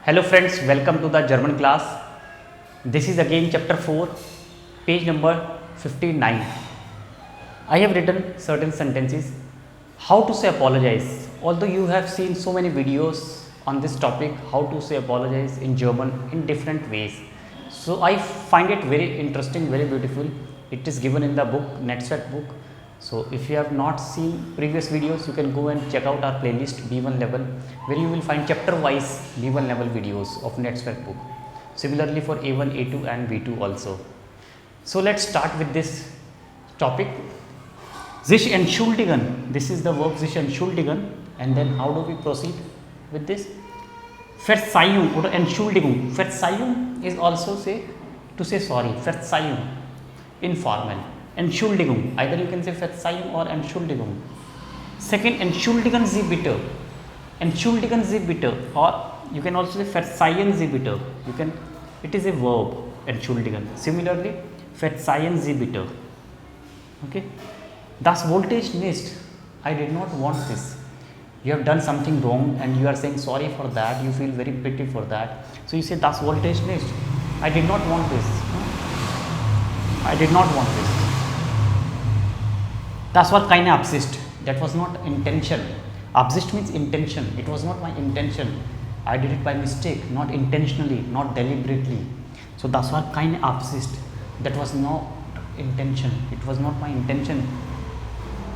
Hello friends, welcome to the German class. This is again chapter 4, page number 59. I have written certain sentences. How to say apologize. Although you have seen so many videos on this topic, how to say apologize in German in different ways. So I find it very interesting, very beautiful. It is given in the book, Netzwerk book. So if you have not seen previous videos, you can go and check out our playlist B1 level, where you will find chapter wise B1 level videos of Netzwerk book. Similarly for A1, A2 and B2 also. So let's start with this topic. Sich entschuldigen. This is the verb sich entschuldigen, and then how do we proceed with this? Verzeihung or Entschuldigung. Verzeihung is also to say sorry. Verzeihung, informal. Entschuldigung, either you can say Verzeihung or Entschuldigung. Second, Entschuldigen Sie bitte. Entschuldigen Sie bitte, or you can also say Verzeihen Sie bitte. It is a verb, Entschuldigen. Similarly, Verzeihen Sie bitte. Okay. Das wollte ich nicht. I did not want this. You have done something wrong and you are saying sorry for that. You feel very pity for that. So you say das wollte ich nicht. I did not want this. I did not want this. Das war keine Absicht. That was not intention. Absicht means intention. It was not my intention. I did it by mistake, not intentionally, not deliberately. So das war keine Absicht. That was not intention. It was not my intention,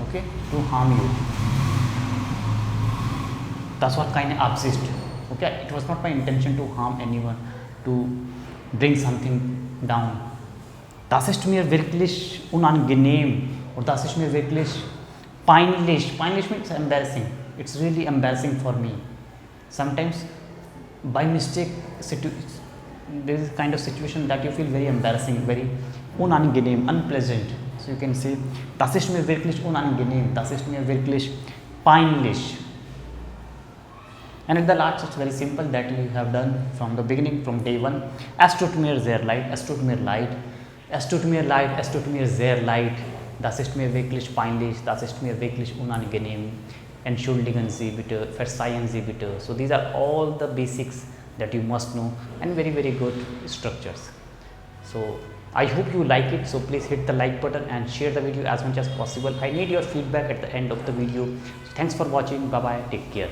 okay, to harm you. Das war keine Absicht. Okay, it was not my intention to harm anyone, to bring something down. Das ist mir wirklich unangenehm. Or das ist mir wirklich peinlich. Peinlich means embarrassing. It's really embarrassing for me. Sometimes by mistake there is a kind of situation that you feel very embarrassing, very unangenehm, unpleasant. So you can say das ist mir wirklich unangenehm. Das ist mir wirklich peinlich. And at the last, it's very simple that you have done from the beginning, from day one. Es tut mir sehr leid, es tut mir leid, es tut mir leid, es tut mir sehr leid. Das ist mir wirklich peinlich, das ist mir wirklich unangenehm. Entschuldigen Sie bitte, verzeihen Sie bitte. So these are all the basics that you must know, and very good structures. So I hope you like it. So please hit the like button and share the video as much as possible. I need your feedback at the end of the video. So thanks for watching. Bye bye. Take care.